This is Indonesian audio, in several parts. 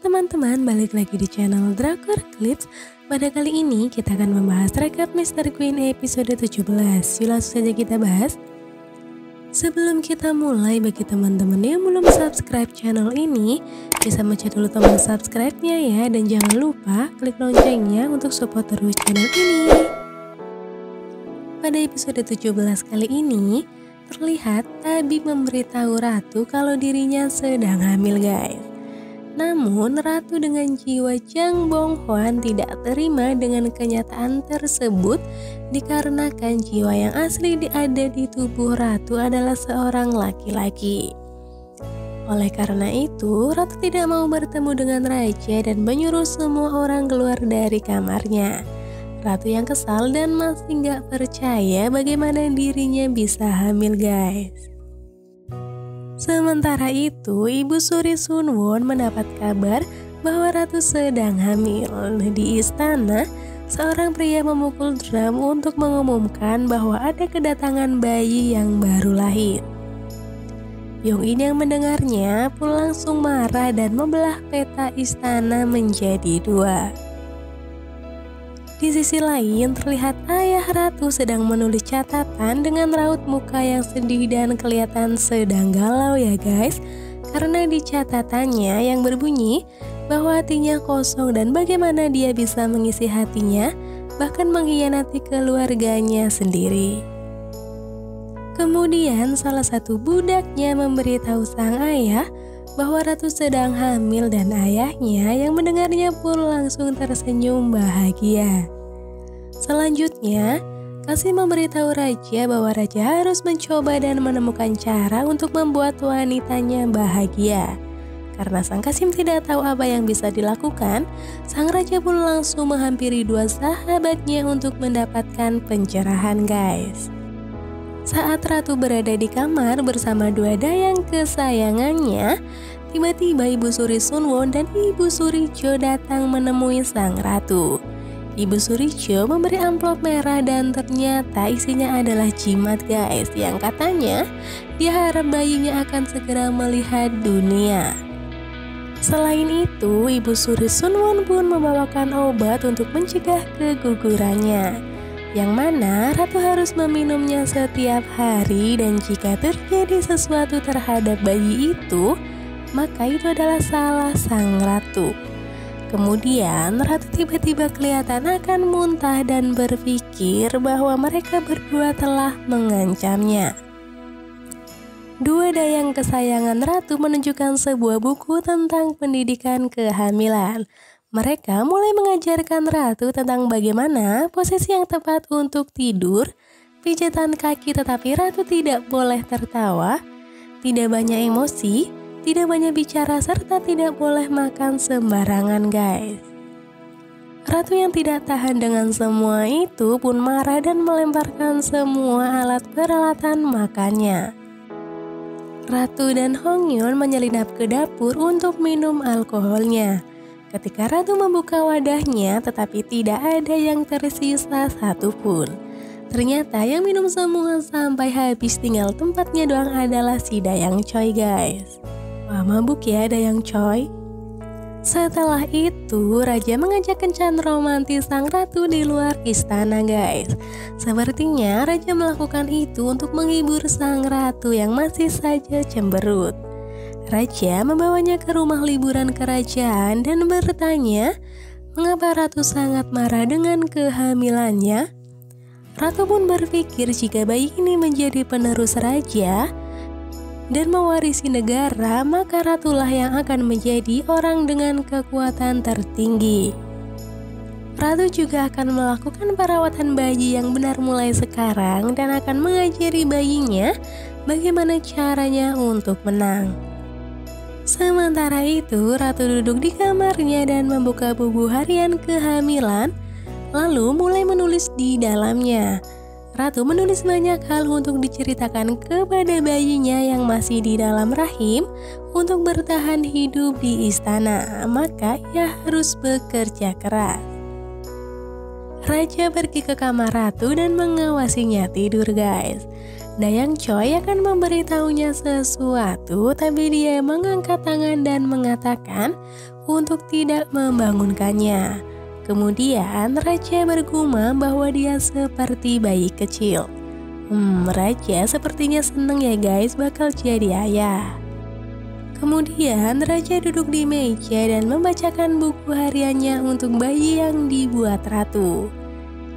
teman-teman, balik lagi di channel Drakor Clips. Pada kali ini kita akan membahas rekap Mr. Queen episode 17. Yuk langsung saja kita bahas. Sebelum kita mulai, bagi teman-teman yang belum subscribe channel ini, bisa mencet dulu tombol subscribe-nya ya. Dan jangan lupa klik loncengnya untuk support terus channel ini. Pada episode 17 kali ini, terlihat Tabib memberitahu Ratu kalau dirinya sedang hamil guys. Namun Ratu dengan jiwa Jang Bong Hwan tidak terima dengan kenyataan tersebut dikarenakan jiwa yang asli ada di tubuh Ratu adalah seorang laki-laki. Oleh karena itu Ratu tidak mau bertemu dengan Raja dan menyuruh semua orang keluar dari kamarnya. Ratu yang kesal dan masih gak percaya bagaimana dirinya bisa hamil guys. Sementara itu, Ibu Suri Sunwon mendapat kabar bahwa Ratu sedang hamil. Di istana, seorang pria memukul drum untuk mengumumkan bahwa ada kedatangan bayi yang baru lahir. Yong-in yang mendengarnya pun langsung marah dan membelah peta istana menjadi dua. Di sisi lain, terlihat ayah Ratu sedang menulis catatan dengan raut muka yang sedih dan kelihatan sedang galau ya guys. Karena di catatannya yang berbunyi bahwa hatinya kosong dan bagaimana dia bisa mengisi hatinya, bahkan mengkhianati keluarganya sendiri. Kemudian salah satu budaknya memberitahu sang ayah bahwa Ratu sedang hamil dan ayahnya yang mendengarnya pun langsung tersenyum bahagia. Selanjutnya, Kasih memberitahu Raja bahwa Raja harus mencoba dan menemukan cara untuk membuat wanitanya bahagia. Karena sang Kasim tidak tahu apa yang bisa dilakukan, sang Raja pun langsung menghampiri dua sahabatnya untuk mendapatkan pencerahan guys. Saat Ratu berada di kamar bersama dua dayang kesayangannya, tiba-tiba Ibu Suri Sunwon dan Ibu Suri Jo datang menemui sang Ratu. Ibu Suri Jo memberi amplop merah dan ternyata isinya adalah jimat guys, yang katanya dia harap bayinya akan segera melihat dunia. Selain itu, Ibu Suri Sunwon pun membawakan obat untuk mencegah kegugurannya, yang mana Ratu harus meminumnya setiap hari, dan jika terjadi sesuatu terhadap bayi itu, maka itu adalah salah sang Ratu. Kemudian Ratu tiba-tiba kelihatan akan muntah dan berpikir bahwa mereka berdua telah mengancamnya. Dua dayang kesayangan Ratu menunjukkan sebuah buku tentang pendidikan kehamilan. Mereka mulai mengajarkan Ratu tentang bagaimana posisi yang tepat untuk tidur, pijatan kaki tetapi Ratu tidak boleh tertawa, tidak banyak emosi, tidak banyak bicara, serta tidak boleh makan sembarangan guys. Ratu yang tidak tahan dengan semua itu pun marah dan melemparkan semua alat peralatan makannya. Ratu dan Hongyeon menyelinap ke dapur untuk minum alkoholnya. Ketika Ratu membuka wadahnya tetapi tidak ada yang tersisa satupun. Ternyata yang minum semua sampai habis tinggal tempatnya doang adalah si Dayang Choi guys. Wah, mabuk ya Dayang Choi. Setelah itu Raja mengajak kencan romantis sang Ratu di luar istana guys. Sepertinya Raja melakukan itu untuk menghibur sang Ratu yang masih saja cemberut. Raja membawanya ke rumah liburan kerajaan dan bertanya mengapa Ratu sangat marah dengan kehamilannya. Ratu pun berpikir jika bayi ini menjadi penerus raja dan mewarisi negara, maka Ratulah yang akan menjadi orang dengan kekuatan tertinggi. Ratu juga akan melakukan perawatan bayi yang benar mulai sekarang dan akan mengajari bayinya bagaimana caranya untuk menang. Sementara itu, Ratu duduk di kamarnya dan membuka buku harian kehamilan, lalu mulai menulis di dalamnya. Ratu menulis banyak hal untuk diceritakan kepada bayinya yang masih di dalam rahim untuk bertahan hidup di istana, maka ia harus bekerja keras. Raja pergi ke kamar Ratu dan mengawasinya tidur guys. Dayang Choi akan memberitahunya sesuatu, tapi dia mengangkat tangan dan mengatakan untuk tidak membangunkannya. Kemudian raja bergumam bahwa dia seperti bayi kecil. Raja sepertinya seneng ya guys bakal jadi ayah. Kemudian raja duduk di meja dan membacakan buku hariannya untuk bayi yang dibuat ratu.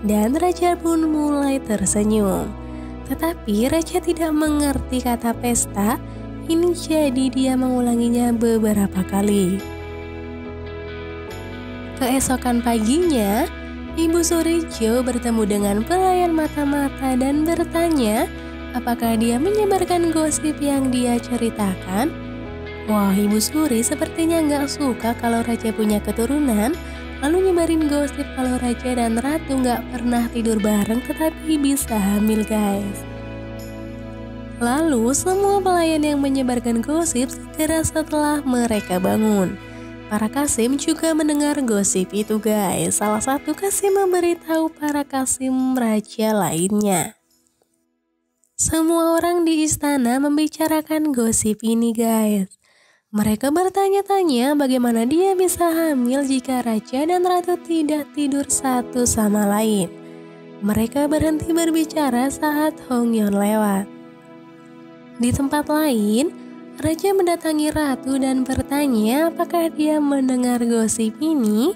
Dan raja pun mulai tersenyum. Tetapi raja tidak mengerti kata pesta ini, jadi dia mengulanginya beberapa kali. Keesokan paginya, Ibu Surijo bertemu dengan pelayan mata-mata dan bertanya apakah dia menyebarkan gosip yang dia ceritakan. Wah, Ibu Suri sepertinya nggak suka kalau raja punya keturunan, lalu nyebarin gosip kalau raja dan ratu nggak pernah tidur bareng tetapi bisa hamil guys. Lalu semua pelayan yang menyebarkan gosip segera setelah mereka bangun. Para Kasim juga mendengar gosip itu guys. Salah satu Kasim memberitahu para Kasim raja lainnya. Semua orang di istana membicarakan gosip ini guys. Mereka bertanya-tanya bagaimana dia bisa hamil jika raja dan ratu tidak tidur satu sama lain. Mereka berhenti berbicara saat Hongyeon lewat. Di tempat lain, raja mendatangi ratu dan bertanya apakah dia mendengar gosip ini.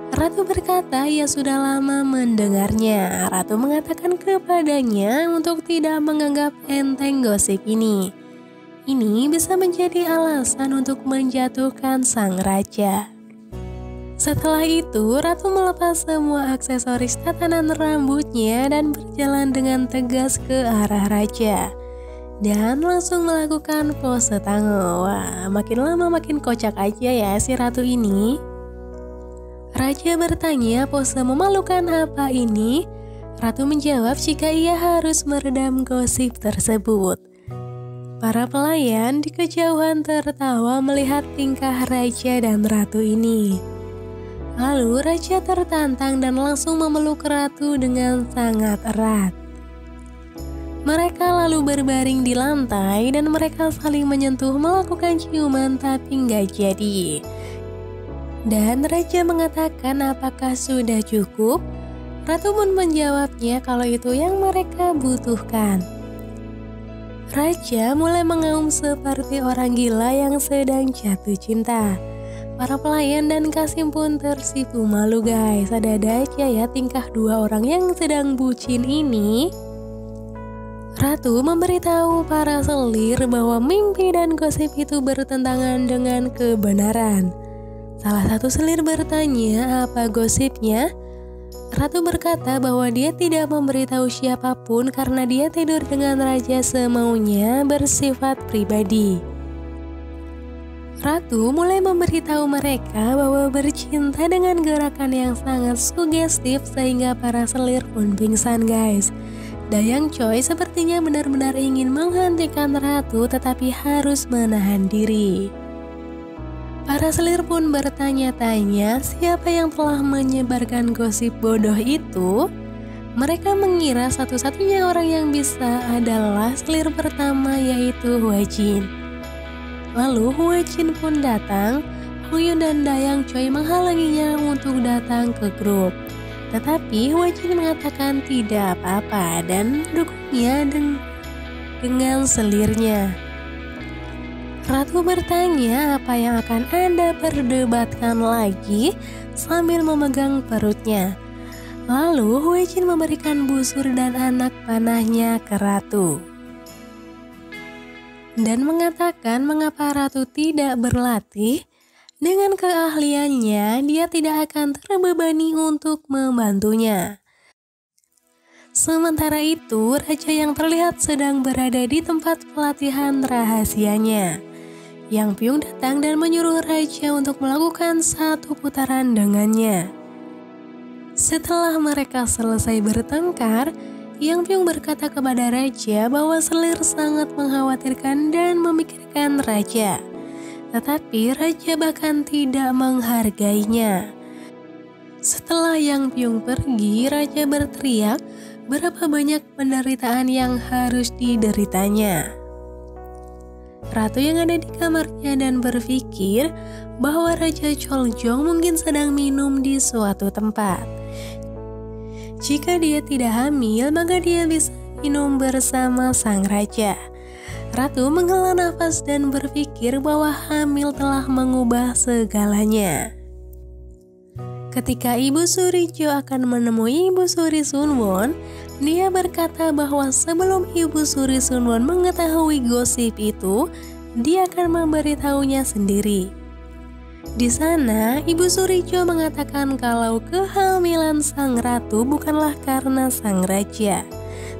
Ratu berkata ia sudah lama mendengarnya. Ratu mengatakan kepadanya untuk tidak menganggap enteng gosip ini. Ini bisa menjadi alasan untuk menjatuhkan sang raja. Setelah itu, ratu melepas semua aksesoris tatanan rambutnya dan berjalan dengan tegas ke arah raja. Dan langsung melakukan pose tango. Wah, makin lama makin kocak aja ya si ratu ini. Raja bertanya pose memalukan apa ini. Ratu menjawab jika ia harus meredam gosip tersebut. Para pelayan di kejauhan tertawa melihat tingkah raja dan ratu ini. Lalu raja tertantang dan langsung memeluk ratu dengan sangat erat. Mereka lalu berbaring di lantai dan mereka saling menyentuh melakukan ciuman tapi nggak jadi. Dan raja mengatakan apakah sudah cukup? Ratu pun menjawabnya kalau itu yang mereka butuhkan. Raja mulai mengaum seperti orang gila yang sedang jatuh cinta. Para pelayan dan Kasim pun tersipu malu guys. Ada-ada aja ya tingkah dua orang yang sedang bucin ini. Ratu memberitahu para selir bahwa mimpi dan gosip itu bertentangan dengan kebenaran. Salah satu selir bertanya apa gosipnya. Ratu berkata bahwa dia tidak memberitahu siapapun karena dia tidur dengan raja semaunya bersifat pribadi. Ratu mulai memberitahu mereka bahwa bercinta dengan gerakan yang sangat sugestif sehingga para selir pun pingsan guys. Dayang Choi sepertinya benar-benar ingin menghentikan ratu tetapi harus menahan diri. Para selir pun bertanya-tanya siapa yang telah menyebarkan gosip bodoh itu. Mereka mengira satu-satunya orang yang bisa adalah selir pertama yaitu Hwajin. Lalu Hwajin pun datang. Hongyeon dan Dayang Choi menghalanginya untuk datang ke grup. Tetapi Hwajin mengatakan tidak apa-apa dan mendukungnya dengan selirnya. Ratu bertanya apa yang akan Anda perdebatkan lagi sambil memegang perutnya. Lalu Hwajin memberikan busur dan anak panahnya ke Ratu. Dan mengatakan mengapa Ratu tidak berlatih. Dengan keahliannya dia tidak akan terbebani untuk membantunya. Sementara itu raja yang terlihat sedang berada di tempat pelatihan rahasianya. Yang Pyong datang dan menyuruh raja untuk melakukan satu putaran dengannya. Setelah mereka selesai bertengkar, Yang Pyong berkata kepada raja bahwa selir sangat mengkhawatirkan dan memikirkan raja. Tetapi raja bahkan tidak menghargainya. Setelah Yang Pyong pergi, raja berteriak berapa banyak penderitaan yang harus dideritanya. Ratu yang ada di kamarnya dan berpikir bahwa Raja Choljong mungkin sedang minum di suatu tempat. Jika dia tidak hamil, maka dia bisa minum bersama sang raja. Ratu menghela nafas dan berpikir bahwa hamil telah mengubah segalanya. Ketika Ibu Suri Jo akan menemui Ibu Suri Sunwon, dia berkata bahwa sebelum Ibu Suri Sunwon mengetahui gosip itu, dia akan memberitahunya sendiri. Di sana, Ibu Suri Jo mengatakan kalau kehamilan sang ratu bukanlah karena sang raja,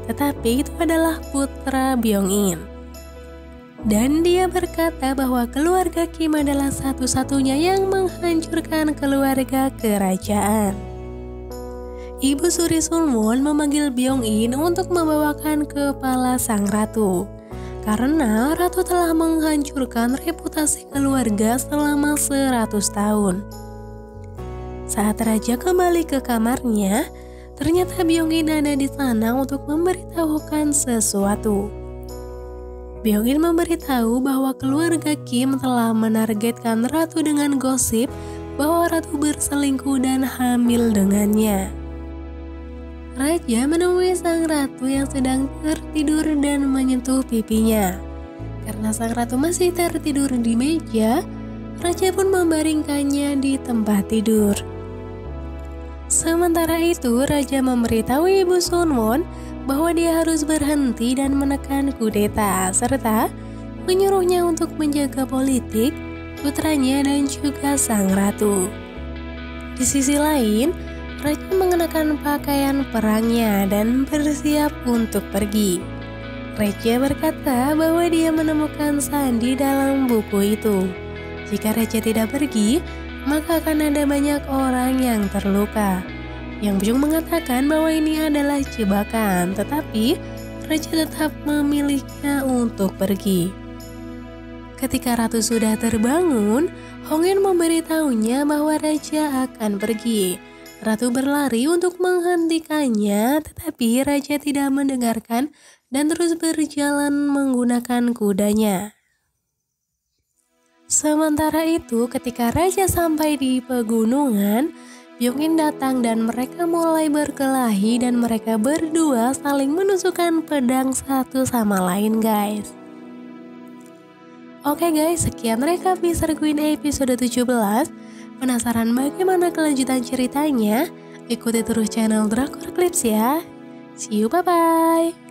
tetapi itu adalah putra Byung-in. Dan dia berkata bahwa keluarga Kim adalah satu-satunya yang menghancurkan keluarga kerajaan. Ibu Suri Sunwon memanggil Byung-in untuk membawakan kepala sang ratu, karena ratu telah menghancurkan reputasi keluarga selama 100 tahun. Saat raja kembali ke kamarnya, ternyata Byung-in ada di sana untuk memberitahukan sesuatu. Byung-in memberitahu bahwa keluarga Kim telah menargetkan ratu dengan gosip bahwa ratu berselingkuh dan hamil dengannya. Raja menemui sang ratu yang sedang tertidur dan menyentuh pipinya. Karena sang ratu masih tertidur di meja, raja pun membaringkannya di tempat tidur. Sementara itu, raja memberitahu Ibu Sunwon bahwa dia harus berhenti dan menekan kudeta, serta menyuruhnya untuk menjaga politik putranya dan juga sang ratu. Di sisi lain, raja mengenakan pakaian perangnya dan bersiap untuk pergi. Raja berkata bahwa dia menemukan sandi dalam buku itu. Jika raja tidak pergi, maka akan ada banyak orang yang terluka. Yang Byung mengatakan bahwa ini adalah jebakan, tetapi raja tetap memilihnya untuk pergi. Ketika ratu sudah terbangun, Hongin memberitahunya bahwa raja akan pergi. Ratu berlari untuk menghentikannya, tetapi raja tidak mendengarkan dan terus berjalan menggunakan kudanya. Sementara itu, ketika raja sampai di pegunungan, Byung-in datang dan mereka mulai berkelahi dan mereka berdua saling menusukkan pedang satu sama lain, guys. Oke guys, sekian rekap Mr. Queen episode 17. Penasaran bagaimana kelanjutan ceritanya? Ikuti terus channel Drakor Clips ya. See you, bye-bye.